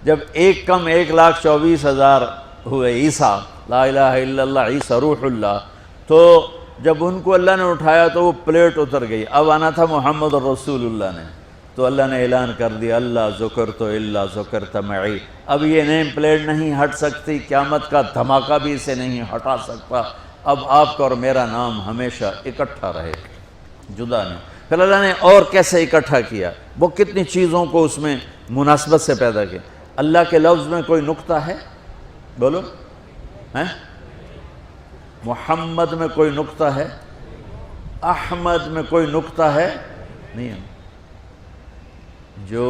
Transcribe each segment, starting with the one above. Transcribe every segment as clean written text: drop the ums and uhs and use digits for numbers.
جب ایک کم 1,24,000 ہوئے عیسیٰ، لا الہ الا اللہ عیسیٰ روح اللہ، تو جب ان کو اللہ نے اٹھایا تو وہ پلیٹ اتر گئی، اب آنا تھا محمد رسول اللہ نے، تو اللہ نے اعلان کر دیا اللہ ذکرت الا ذکرت معی، اب یہ نیم پلیٹ نہیں ہٹ سکتی، قیامت کا دھماکہ بھی اسے نہیں ہٹا سکتا، اب آپ کا اور میرا نام ہمیشہ اکٹھا رہے، جدا نہیں۔ پھر اللہ نے اور کیسے اکٹھا کیا، وہ کتنی چیزوں کو اس میں مناسبت سے پیدا کیا۔ اللہ کے لفظ میں کوئی نقطہ ہے؟ بولو ہیں؟ محمد میں کوئی نقطہ ہے؟ احمد میں کوئی نقطہ ہے؟ نہیں ہے۔ جو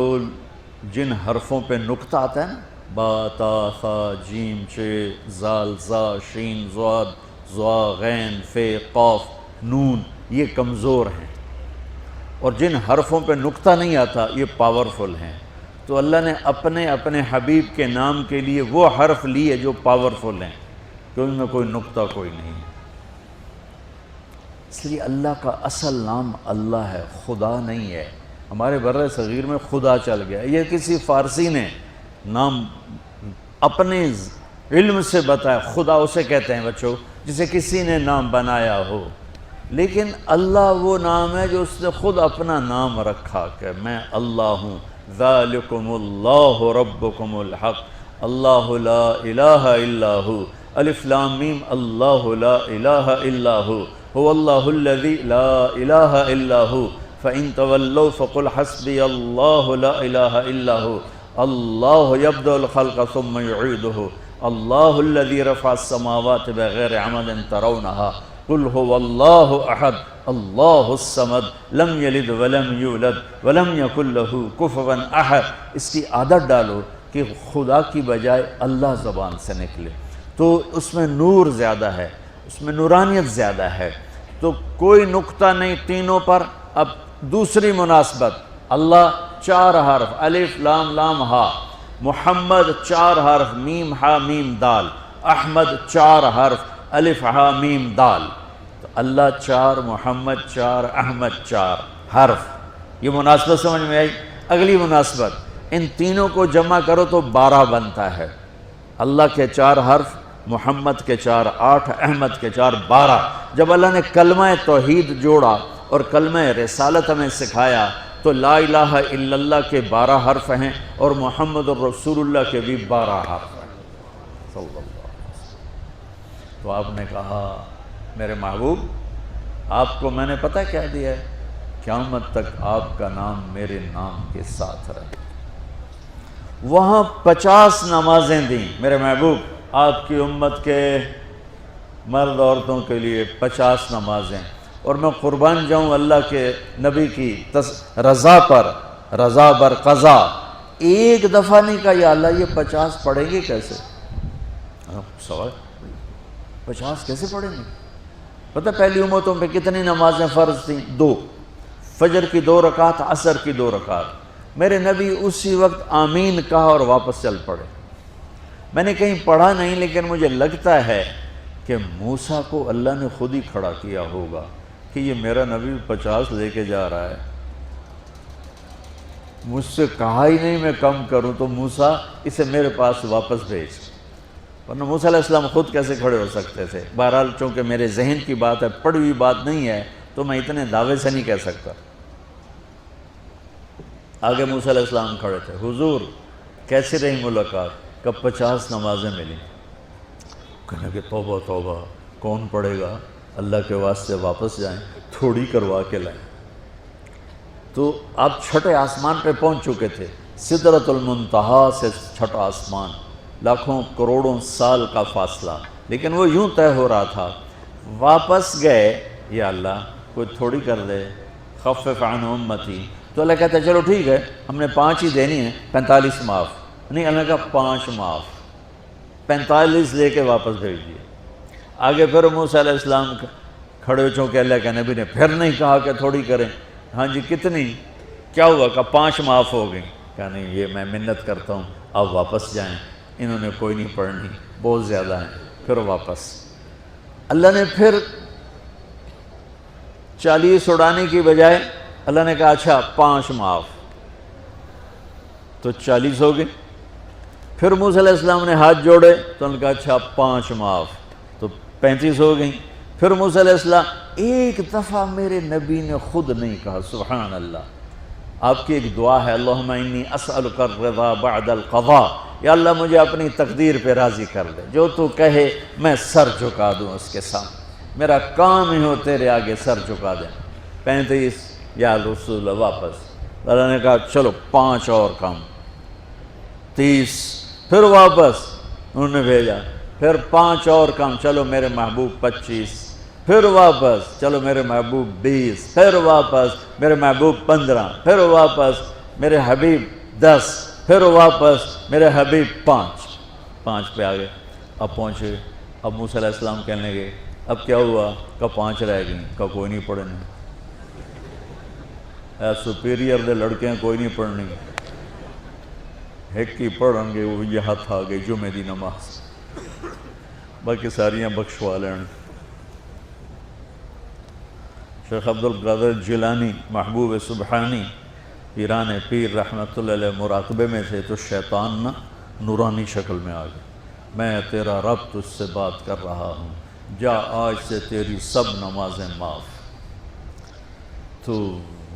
جن حرفوں پہ نقطہ آتا ہے نا، با تا ثا جیم چ زال زا شین ضاد ضا غین فے قاف نون، یہ کمزور ہیں، اور جن حرفوں پہ نقطہ نہیں آتا یہ پاورفل ہیں۔ تو اللہ نے اپنے حبیب کے نام کے لیے وہ حرف لیے جو پاورفل ہیں، کہ ان میں کوئی نقطہ کوئی نہیں ہے۔ اس لیے اللہ کا اصل نام اللہ ہے، خدا نہیں ہے۔ ہمارے بر صغیر میں خدا چل گیا، یہ کسی فارسی نے نام اپنے علم سے بتایا، خدا اسے کہتے ہیں بچوں جسے کسی نے نام بنایا ہو، لیکن اللہ وہ نام ہے جو اس نے خود اپنا نام رکھا کہ میں اللہ ہوں، ذالکم اللہ ربکم الحق اللہ لا الہ الا ہو، الف لام میم اللہ لا الہ الا ہو، هو اللہ الذی لا الہ الا ہو، فَإِن تَوَلَّوْا فَقُلْ حَسْبِيَ اللَّهُ لَا إِلَهَ إِلَّا هُوَ اللَّهُ يَبْدَأُ الْخَلْقَ ثُمَّ يُعِيدُهُ اللَّهُ الَّذِي رَفَعَ السَّمَاوَاتِ بِغَيْرِ عَمَدٍ تَرَوْنَهَا قُلْ هُوَ اللَّهُ أَحَدٌ اللَّهُ الصَّمَدُ لَمْ يَلِدْ وَلَمْ يُولَدْ وَلَمْ يَكُنْ لَهُ كُفُوًا أَحَدٌ۔ اس کی عادت ڈالو کہ خدا کی بجائے اللہ زبان سے نکلے، تو اس میں نور زیادہ ہے، اس میں نورانیت زیادہ ہے، تو کوئی نقطہ نہیں تینوں پر۔ اب دوسری مناسبت، اللہ 4 حرف الف لام لام ہا، محمد 4 حرف میم ہا میم دال، احمد 4 حرف الف ہا میم دال، تو اللہ 4 محمد 4 احمد 4 حرف۔ یہ مناسبت سمجھ میں آئی؟ اگلی مناسبت، ان تینوں کو جمع کرو تو 12 بنتا ہے، اللہ کے 4 حرف، محمد کے 4 8، احمد کے 4 12۔ جب اللہ نے کلمہ توحید جوڑا اور کلمہ رسالت ہمیں سکھایا تو لا الہ الا اللہ کے 12 حرف ہیں اور محمد الرسول اللہ کے بھی 12 حرف ہیں صلی اللہ علیہ وسلم۔ تو آپ نے کہا میرے محبوب آپ کو میں نے پتہ کیا دیا ہے، قیامت تک آپ کا نام میرے نام کے ساتھ رہے۔ وہاں 50 نمازیں دیں میرے محبوب، آپ کی امت کے مرد عورتوں کے لیے 50 نمازیں، اور میں قربان جاؤں اللہ کے نبی کی رضا پر، رضا بر قضا، ایک دفعہ نہیں کہا یا اللہ یہ 50 پڑھیں گے کیسے؟ سوال 50 کیسے پڑھیں گے؟ پتہ پہلی امتوں پہ کتنی نمازیں فرض تھیں؟ 2، فجر کی 2 رکعت، عصر کی 2 رکعت۔ میرے نبی اسی وقت آمین کہا اور واپس چل پڑے۔ میں نے کہیں پڑھا نہیں، لیکن مجھے لگتا ہے کہ موسیٰ کو اللہ نے خود ہی کھڑا کیا ہوگا کہ یہ میرا نبی 50 لے کے جا رہا ہے، مجھ سے کہا ہی نہیں میں کم کروں، تو موسیٰ اسے میرے پاس واپس بھیج، ورنہ موسیٰ علیہ السلام خود کیسے کھڑے ہو سکتے تھے؟ بہرحال چونکہ میرے ذہن کی بات ہے، پڑھی ہوئی بات نہیں ہے، تو میں اتنے دعوے سے نہیں کہہ سکتا۔ آگے موسیٰ علیہ السلام کھڑے تھے، حضور کیسی رہی ملاقات؟ کب 50 نمازیں ملی؟ کہنے کہ توبہ توبہ، کون پڑھے گا؟ اللہ کے واسطے واپس جائیں، تھوڑی کروا کے لائیں۔ تو آپ چھٹے آسمان پہ پہنچ چکے تھے، سدرۃ المنتہا سے چھٹا آسمان، لاکھوں کروڑوں سال کا فاصلہ، لیکن وہ یوں طے ہو رہا تھا۔ واپس گئے، یا اللہ کوئی تھوڑی کر دے، خفف عن امتی، تو اللہ کہتا ہے چلو ٹھیک ہے، ہم نے 5 ہی دینی ہیں، 45 معاف نہیں، اللہ نے کہا 5 معاف، 45 لے کے واپس بھیج دیے۔ آگے پھر موسیٰ علیہ السلام کھڑے ہو، چونکہ اللہ کے نبی نے پھر نہیں کہا کہ تھوڑی کریں، ہاں جی کتنی؟ کیا ہوا؟ کہا 5 معاف ہو گئیں۔ کہا نہیں، یہ میں منت کرتا ہوں آپ واپس جائیں، انہوں نے کوئی نہیں پڑھنی، بہت زیادہ ہیں۔ پھر واپس اللہ نے پھر 40 اڑانے کی بجائے اللہ نے کہا اچھا 5 معاف، تو 40 ہو گئے۔ پھر موسیٰ علیہ السلام نے ہاتھ جوڑے تو انہوں نے کہا اچھا 5 معاف، تو 35 ہو گئیں۔ پھر موسیٰ علیہ السلام ایک دفعہ میرے نبی نے خود نہیں کہا سبحان اللہ، آپ کی ایک دعا ہے اللہم انی اسألک الرضا بعد القضاء، یا اللہ مجھے اپنی تقدیر پہ راضی کر دے، جو تو کہے میں سر جھکا دوں اس کے سامنے، میرا کام ہی ہو تیرے آگے سر جھکا دیں۔ 35 یا رسول اللہ واپس، اللہ نے کہا چلو 5 اور کم، 30 پھر واپس انہوں نے بھیجا، پھر 5 اور کم، چلو میرے محبوب 25، پھر واپس چلو میرے محبوب 20، پھر واپس میرے محبوب 15، پھر واپس میرے حبیب 10، پھر واپس میرے حبیب 5 پہ آگئے۔ اب پہنچے، اب موسیٰ علیہ السلام کہنے لگے اب کیا ہوا؟ کہا 5 رہ گئیں، کہا کوئی نہیں پڑھنے، اے سپیریئر دے لڑکے ہیں کوئی نہیں پڑھنی، ایک ہی پڑھیں گے وہ یہ ہاتھ آ گئی جمعے دی نماز، باقی ساریاں بخشوا لین۔ شیخ عبدالقادر جیلانی محبوب سبحانی پیران پیر رحمت اللہ علیہ مراقبے میں تھے تو شیطان نہ نورانی شکل میں آ گیا، میں تیرا رب تجھ سے بات کر رہا ہوں، جا آج سے تیری سب نمازیں معاف۔ تو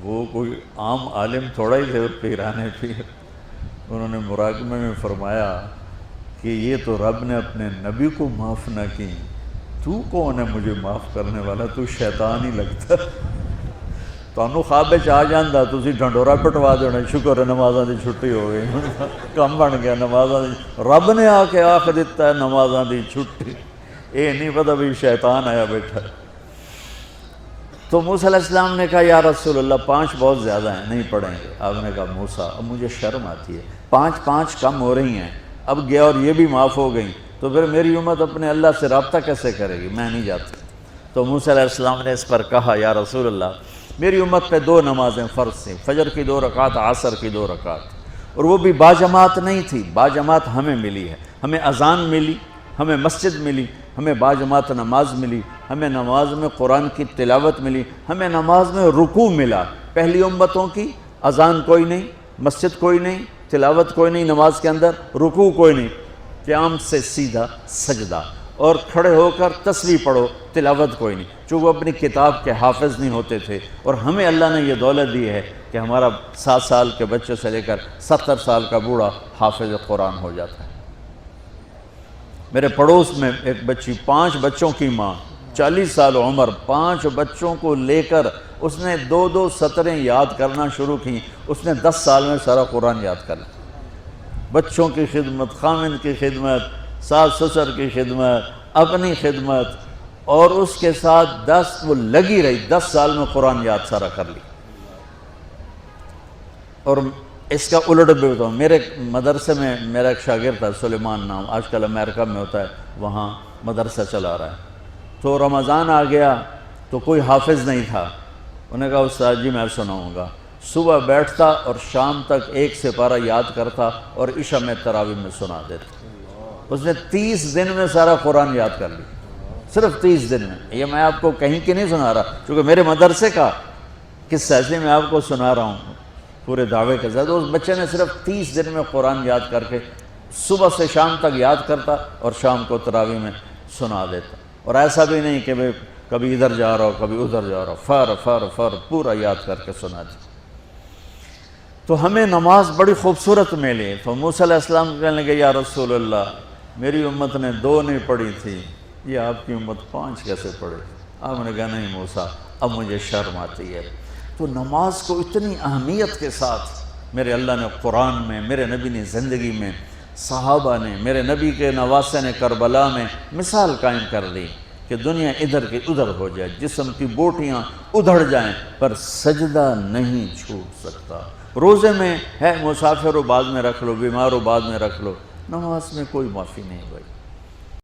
وہ کوئی عام عالم تھوڑا ہی تھے پیران پیر، انہوں نے مراقبے میں فرمایا کہ یہ تو رب نے اپنے نبی کو معاف نہ کی، تو کون ہے مجھے معاف کرنے والا؟ تو شیطان ہی لگتا، تانوں خواب وچ آ جاندا تسی ڈھنڈورا پٹوا دینا، شکر ہے نمازاں دی چھٹی ہو گئی، کم بن گیا نمازاں دی، رب نے آ کے آخ دیتا ہے نمازاں دی چھٹی، یہ نہیں پتہ بھی شیطان آیا بیٹھا۔ تو موسیٰ علیہ السلام نے کہا یا رسول اللہ 5 بہت زیادہ ہیں، نہیں پڑھیں گے۔ آپ نے کہا موسیٰ اب مجھے شرم آتی ہے، 5 کم ہو رہی ہیں، اب گیا اور یہ بھی معاف ہو گئیں تو پھر میری امت اپنے اللہ سے رابطہ کیسے کرے گی؟ میں نہیں جاتا۔ تو موسیٰ علیہ السلام نے اس پر کہا یا رسول اللہ میری امت پہ 2 نمازیں فرض تھیں، فجر کی 2 رکعت، عصر کی 2 رکعت، اور وہ بھی باجماعت نہیں تھی، باجماعت ہمیں ملی ہے، ہمیں اذان ملی، ہمیں مسجد ملی، ہمیں باجماعت نماز ملی، ہمیں نماز میں قرآن کی تلاوت ملی، ہمیں نماز میں رکوع ملا۔ پہلی امتوں کی اذان کوئی نہیں، مسجد کوئی نہیں، تلاوت کوئی نہیں، نماز کے اندر رکوع کوئی نہیں، قیام سے سیدھا سجدہ، اور کھڑے ہو کر تسبیح پڑھو، تلاوت کوئی نہیں، چونکہ وہ اپنی کتاب کے حافظ نہیں ہوتے تھے، اور ہمیں اللہ نے یہ دولت دی ہے کہ ہمارا 7 سال کے بچے سے لے کر 70 سال کا بوڑھا حافظ قرآن ہو جاتا ہے۔ میرے پڑوس میں ایک بچی، 5 بچوں کی ماں، 40 سال عمر، 5 بچوں کو لے کر اس نے 2 سطریں یاد کرنا شروع کی، اس نے 10 سال میں سارا قرآن یاد کر لیا۔ بچوں کی خدمت، خامن کی خدمت، ساس سسر کی خدمت، اپنی خدمت، اور اس کے ساتھ وہ لگی رہی، 10 سال میں قرآن یاد سارا کر لی۔ اور اس کا الٹ بھی بتاؤں، میرے مدرسے میں میرا ایک شاگرد تھا سلیمان نام، آج کل امریکہ میں ہوتا ہے، وہاں مدرسہ چلا رہا ہے۔ تو رمضان آ گیا تو کوئی حافظ نہیں تھا، انہوں نے کہا استاد جی میں سناؤں گا۔ صبح بیٹھتا اور شام تک 1 سپارہ یاد کرتا اور عشاء میں تراویح میں سنا دیتا۔ اس نے 30 دن میں سارا قرآن یاد کر لی، صرف 30 دن میں۔ یہ میں آپ کو کہیں کی نہیں سنا رہا، چونکہ میرے مدرسے کا قصہ ہے، میں آپ کو سنا رہا ہوں پورے دعوے کے ساتھ۔ اس بچے نے صرف 30 دن میں قرآن یاد کر کے صبح سے شام تک یاد کرتا اور شام کو تراویح میں سنا دیتا، اور ایسا بھی نہیں کہ بھئی کبھی ادھر جا رہا ہو کبھی ادھر جا رہا ہو، فر پورا یاد کر کے سنا دیتا۔ تو ہمیں نماز بڑی خوبصورت ملی۔ تو موسیٰ علیہ السلام کہنے لگے یا رسول اللہ میری امت نے 2 نہیں پڑھی تھی، یہ آپ کی امت 5 کیسے پڑھے؟ آپ نے کہا نہیں موسیٰ اب مجھے شرم آتی ہے۔ تو نماز کو اتنی اہمیت کے ساتھ میرے اللہ نے قرآن میں، میرے نبی نے زندگی میں، صحابہ نے، میرے نبی کے نواسے نے کربلا میں مثال قائم کر دی کہ دنیا ادھر کی ادھر ہو جائے، جسم کی بوٹیاں ادھڑ جائیں پر سجدہ نہیں چھوٹ سکتا۔ روزے میں ہے مسافر ہو بعد میں رکھ لو، بیمار ہو بعد میں رکھ لو، نماز میں کوئی معافی نہیں بھائی۔